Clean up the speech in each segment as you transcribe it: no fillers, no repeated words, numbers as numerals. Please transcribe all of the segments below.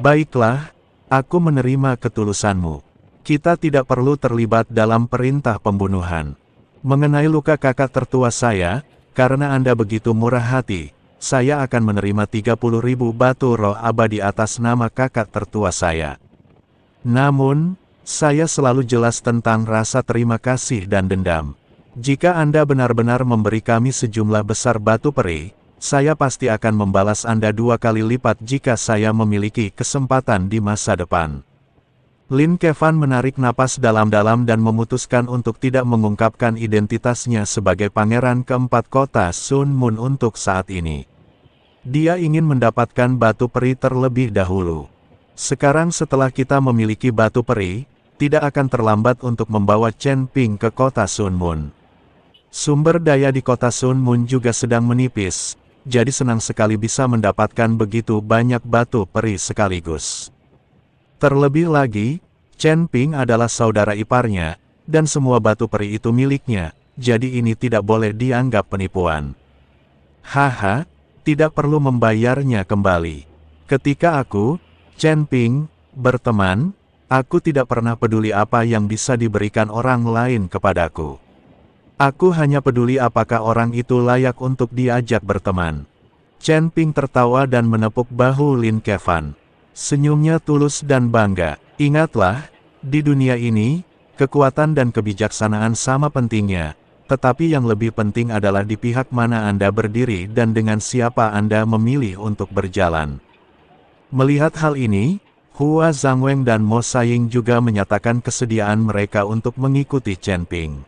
Baiklah, aku menerima ketulusanmu. Kita tidak perlu terlibat dalam perintah pembunuhan. Mengenai luka kakak tertua saya, karena Anda begitu murah hati, saya akan menerima 30.000 batu roh abadi atas nama kakak tertua saya. Namun, saya selalu jelas tentang rasa terima kasih dan dendam. Jika Anda benar-benar memberi kami sejumlah besar batu peri, saya pasti akan membalas Anda 2 kali lipat jika saya memiliki kesempatan di masa depan. Lin Kevan menarik napas dalam-dalam dan memutuskan untuk tidak mengungkapkan identitasnya sebagai pangeran keempat kota Sun Moon untuk saat ini. Dia ingin mendapatkan batu peri terlebih dahulu. Sekarang setelah kita memiliki batu peri, tidak akan terlambat untuk membawa Chen Ping ke kota Sun Moon. Sumber daya di kota Sun Moon juga sedang menipis, jadi senang sekali bisa mendapatkan begitu banyak batu peri sekaligus. Terlebih lagi, Chen Ping adalah saudara iparnya, dan semua batu peri itu miliknya, jadi ini tidak boleh dianggap penipuan. Haha, tidak perlu membayarnya kembali. Ketika aku, Chen Ping, berteman, aku tidak pernah peduli apa yang bisa diberikan orang lain kepadaku. Aku hanya peduli apakah orang itu layak untuk diajak berteman. Chen Ping tertawa dan menepuk bahu Lin Kevan. Senyumnya tulus dan bangga. Ingatlah, di dunia ini, kekuatan dan kebijaksanaan sama pentingnya, tetapi yang lebih penting adalah di pihak mana Anda berdiri dan dengan siapa Anda memilih untuk berjalan. Melihat hal ini, Hua Zhangweng dan Mo Saying juga menyatakan kesediaan mereka untuk mengikuti Chen Ping.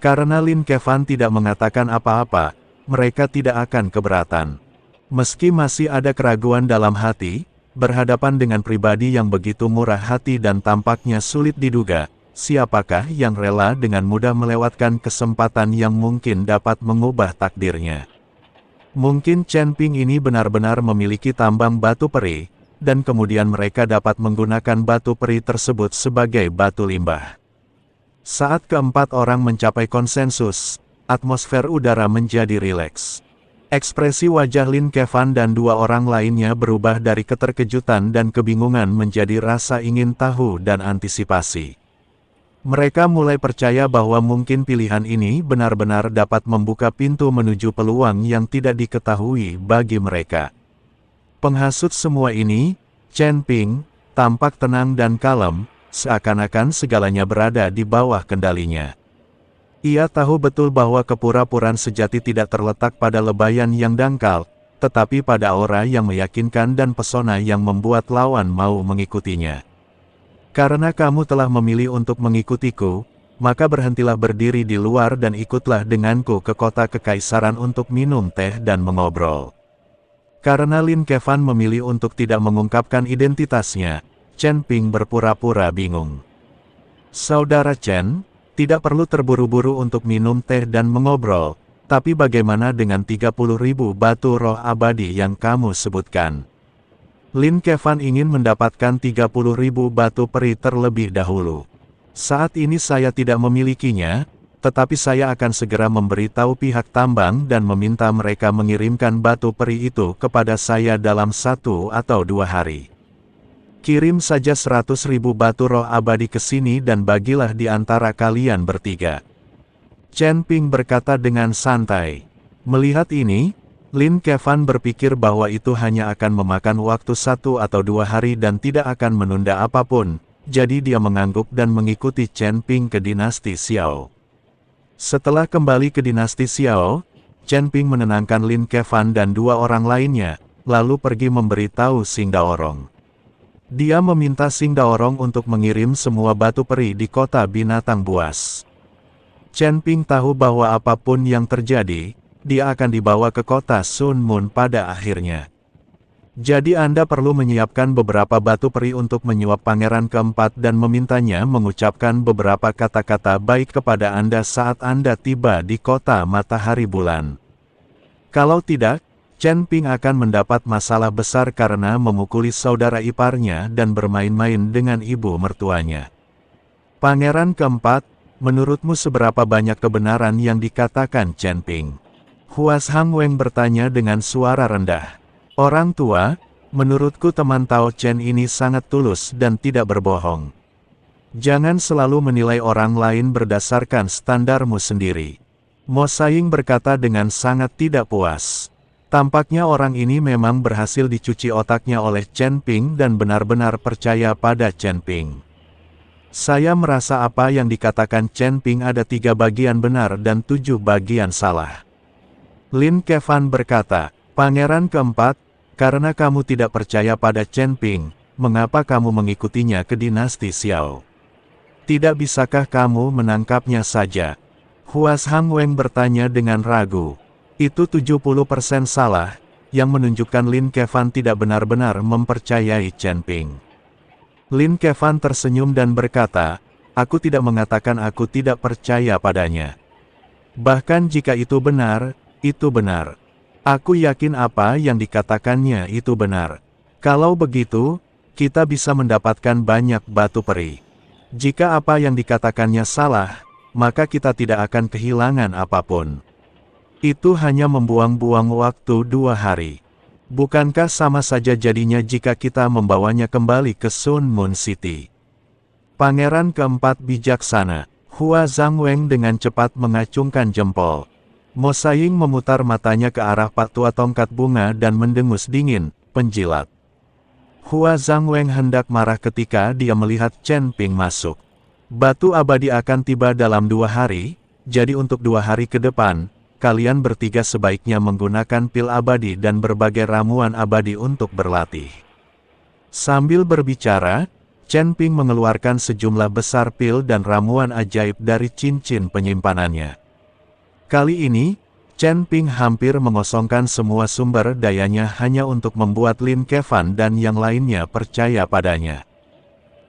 Karena Lin Kevan tidak mengatakan apa-apa, mereka tidak akan keberatan. Meski masih ada keraguan dalam hati, berhadapan dengan pribadi yang begitu murah hati dan tampaknya sulit diduga, siapakah yang rela dengan mudah melewatkan kesempatan yang mungkin dapat mengubah takdirnya. Mungkin Chen Ping ini benar-benar memiliki tambang batu peri, dan kemudian mereka dapat menggunakan batu peri tersebut sebagai batu limbah. Saat keempat orang mencapai konsensus, atmosfer udara menjadi rileks. Ekspresi wajah Lin Kevan dan 2 orang lainnya berubah dari keterkejutan dan kebingungan menjadi rasa ingin tahu dan antisipasi. Mereka mulai percaya bahwa mungkin pilihan ini benar-benar dapat membuka pintu menuju peluang yang tidak diketahui bagi mereka. Penghasut semua ini, Chen Ping, tampak tenang dan kalem, seakan-akan segalanya berada di bawah kendalinya. Ia tahu betul bahwa kepura-puraan sejati tidak terletak pada lebayan yang dangkal, tetapi pada aura yang meyakinkan dan pesona yang membuat lawan mau mengikutinya. Karena kamu telah memilih untuk mengikutiku, maka berhentilah berdiri di luar dan ikutlah denganku ke kota kekaisaran untuk minum teh dan mengobrol. Karena Lin Kevan memilih untuk tidak mengungkapkan identitasnya, Chen Ping berpura-pura bingung. Saudara Chen, tidak perlu terburu-buru untuk minum teh dan mengobrol, tapi bagaimana dengan 30.000 batu roh abadi yang kamu sebutkan? Lin Kevan ingin mendapatkan 30.000 batu peri terlebih dahulu. Saat ini saya tidak memilikinya, tetapi saya akan segera memberitahu pihak tambang dan meminta mereka mengirimkan batu peri itu kepada saya dalam 1 atau 2 hari. Kirim saja 100.000 batu roh abadi ke sini dan bagilah di antara kalian bertiga. Chen Ping berkata dengan santai. Melihat ini, Lin Kevan berpikir bahwa itu hanya akan memakan waktu 1 atau 2 hari dan tidak akan menunda apapun, jadi dia mengangguk dan mengikuti Chen Ping ke dinasti Xiao. Setelah kembali ke dinasti Xiao, Chen Ping menenangkan Lin Kevan dan 2 orang lainnya, lalu pergi memberitahu Xing Daorong. Dia meminta Xing Daorong untuk mengirim semua batu peri di kota binatang buas. Chen Ping tahu bahwa apapun yang terjadi, dia akan dibawa ke kota Sun Moon pada akhirnya. Jadi Anda perlu menyiapkan beberapa batu peri untuk menyuap pangeran keempat dan memintanya mengucapkan beberapa kata-kata baik kepada Anda saat Anda tiba di kota Matahari Bulan. Kalau tidak, Chen Ping akan mendapat masalah besar karena memukuli saudara iparnya dan bermain-main dengan ibu mertuanya. Pangeran keempat, menurutmu seberapa banyak kebenaran yang dikatakan Chen Ping? Hua Zhangweng bertanya dengan suara rendah. Orang tua, Menurutku teman Tao Chen ini sangat tulus dan tidak berbohong. Jangan selalu menilai orang lain berdasarkan standarmu sendiri. Mo Saiying berkata dengan sangat tidak puas. Tampaknya orang ini memang berhasil dicuci otaknya oleh Chen Ping dan benar-benar percaya pada Chen Ping. Saya merasa apa yang dikatakan Chen Ping ada 3 bagian benar dan 7 bagian salah. Lin Kevan berkata, Pangeran keempat, karena kamu tidak percaya pada Chen Ping, mengapa kamu mengikutinya ke dinasti Xiao? Tidak bisakah kamu menangkapnya saja? Huas Hang Weng bertanya dengan ragu. Itu 70% salah, yang menunjukkan Lin Kevan tidak benar-benar mempercayai Chen Ping. Lin Kevan tersenyum dan berkata, aku tidak mengatakan aku tidak percaya padanya. Bahkan jika itu benar, itu benar. Aku yakin apa yang dikatakannya itu benar. Kalau begitu, kita bisa mendapatkan banyak batu peri. Jika apa yang dikatakannya salah, maka kita tidak akan kehilangan apapun. Itu hanya membuang-buang waktu 2 hari. Bukankah sama saja jadinya jika kita membawanya kembali ke Sun Moon City? Pangeran keempat bijaksana. Hua Zhangweng dengan cepat mengacungkan jempol. Mo Saiying memutar matanya ke arah Pak Tua Tongkat Bunga dan mendengus dingin, penjilat. Hua Zhangweng hendak marah ketika dia melihat Chen Ping masuk. Batu abadi akan tiba dalam 2 hari, jadi untuk 2 hari ke depan, kalian bertiga sebaiknya menggunakan pil abadi dan berbagai ramuan abadi untuk berlatih. Sambil berbicara, Chen Ping mengeluarkan sejumlah besar pil dan ramuan ajaib dari cincin penyimpanannya. Kali ini, Chen Ping hampir mengosongkan semua sumber dayanya hanya untuk membuat Lin Kevan dan yang lainnya percaya padanya.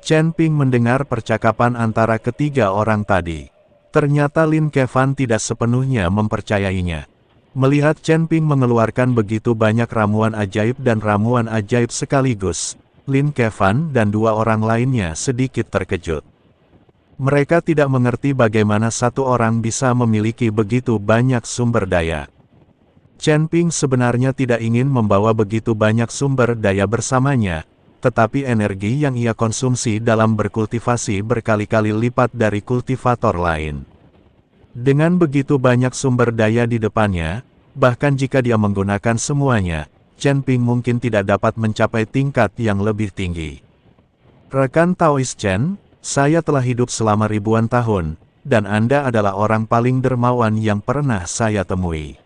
Chen Ping mendengar percakapan antara ketiga orang tadi. Ternyata Lin Kevan tidak sepenuhnya mempercayainya. Melihat Chen Ping mengeluarkan begitu banyak ramuan ajaib dan ramuan ajaib sekaligus, Lin Kevan dan 2 orang lainnya sedikit terkejut. Mereka tidak mengerti bagaimana satu orang bisa memiliki begitu banyak sumber daya. Chen Ping sebenarnya tidak ingin membawa begitu banyak sumber daya bersamanya, tetapi energi yang ia konsumsi dalam berkultivasi berkali-kali lipat dari kultivator lain. Dengan begitu banyak sumber daya di depannya, bahkan jika dia menggunakan semuanya, Chen Ping mungkin tidak dapat mencapai tingkat yang lebih tinggi. Rekan Taoist Chen, saya telah hidup selama ribuan tahun, dan Anda adalah orang paling dermawan yang pernah saya temui.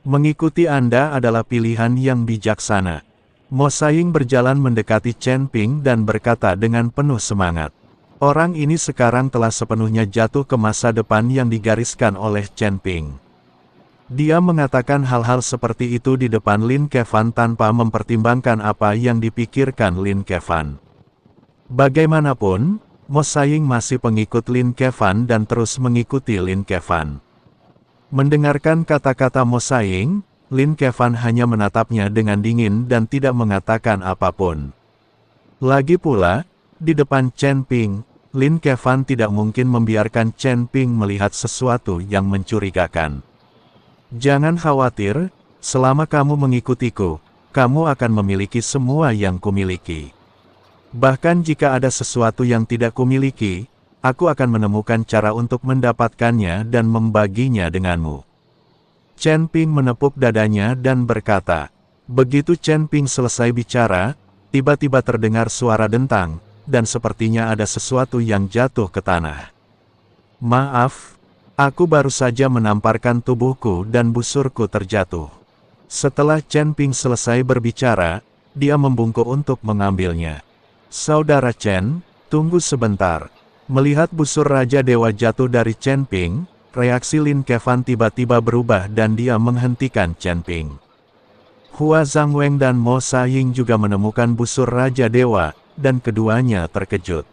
Mengikuti Anda adalah pilihan yang bijaksana. Mo Saiying berjalan mendekati Chen Ping dan berkata dengan penuh semangat. Orang ini sekarang telah sepenuhnya jatuh ke masa depan yang digariskan oleh Chen Ping. Dia mengatakan hal-hal seperti itu di depan Lin Kevan tanpa mempertimbangkan apa yang dipikirkan Lin Kevan. Bagaimanapun, Mo Saiying masih pengikut Lin Kevan dan terus mengikuti Lin Kevan. Mendengarkan kata-kata Mo Saiying, Lin Kevan hanya menatapnya dengan dingin dan tidak mengatakan apapun. Lagi pula, di depan Chen Ping, Lin Kevan tidak mungkin membiarkan Chen Ping melihat sesuatu yang mencurigakan. Jangan khawatir, selama kamu mengikutiku, kamu akan memiliki semua yang kumiliki. Bahkan jika ada sesuatu yang tidak kumiliki, aku akan menemukan cara untuk mendapatkannya dan membaginya denganmu. Chen Ping menepuk dadanya dan berkata. Begitu Chen Ping selesai bicara, tiba-tiba terdengar suara dentang, dan sepertinya ada sesuatu yang jatuh ke tanah. Maaf, aku baru saja menamparkan tubuhku dan busurku terjatuh. Setelah Chen Ping selesai berbicara, dia membungkuk untuk mengambilnya. Saudara Chen, tunggu sebentar. Melihat busur Raja Dewa jatuh dari Chen Ping, reaksi Lin Kevan tiba-tiba berubah dan dia menghentikan Chen Ping. Hua Zhangweng dan Mo Saiying juga menemukan busur Raja Dewa, dan keduanya terkejut.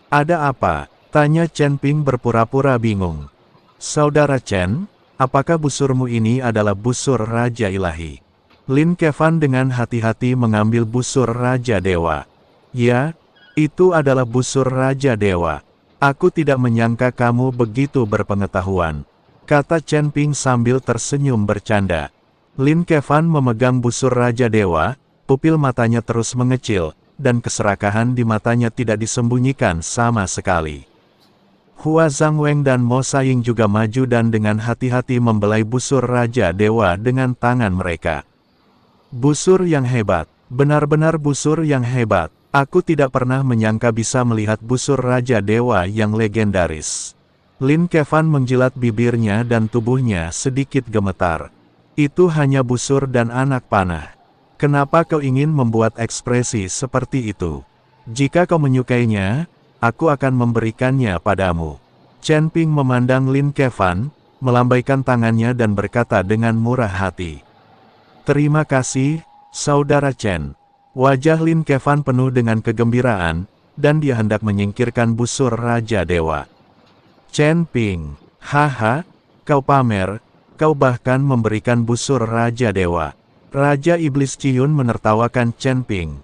Ada apa? Tanya Chen Ping berpura-pura bingung. Saudara Chen, apakah busurmu ini adalah busur Raja Ilahi? Lin Kevan dengan hati-hati mengambil busur Raja Dewa. Ya, itu adalah busur Raja Dewa. Aku tidak menyangka kamu begitu berpengetahuan, kata Chen Ping sambil tersenyum bercanda. Lin Kevan memegang busur Raja Dewa, Pupil matanya terus mengecil, dan keserakahan di matanya tidak disembunyikan sama sekali. Hua Zhangweng dan Mo Saiying juga maju dan dengan hati-hati membelai busur Raja Dewa dengan tangan mereka. Busur yang hebat, benar-benar busur yang hebat. Aku tidak pernah menyangka bisa melihat busur Raja Dewa yang legendaris. Lin Kevan menjilat bibirnya dan tubuhnya sedikit gemetar. Itu hanya busur dan anak panah. Kenapa kau ingin membuat ekspresi seperti itu? Jika kau menyukainya, aku akan memberikannya padamu. Chen Ping memandang Lin Kevan, melambaikan tangannya dan berkata dengan murah hati. Terima kasih, Saudara Chen. Wajah Lin Kevan penuh dengan kegembiraan, dan dia hendak menyingkirkan busur Raja Dewa. Chen Ping, haha, kau pamer, kau bahkan memberikan busur Raja Dewa. Raja Iblis Ciyun menertawakan Chen Ping.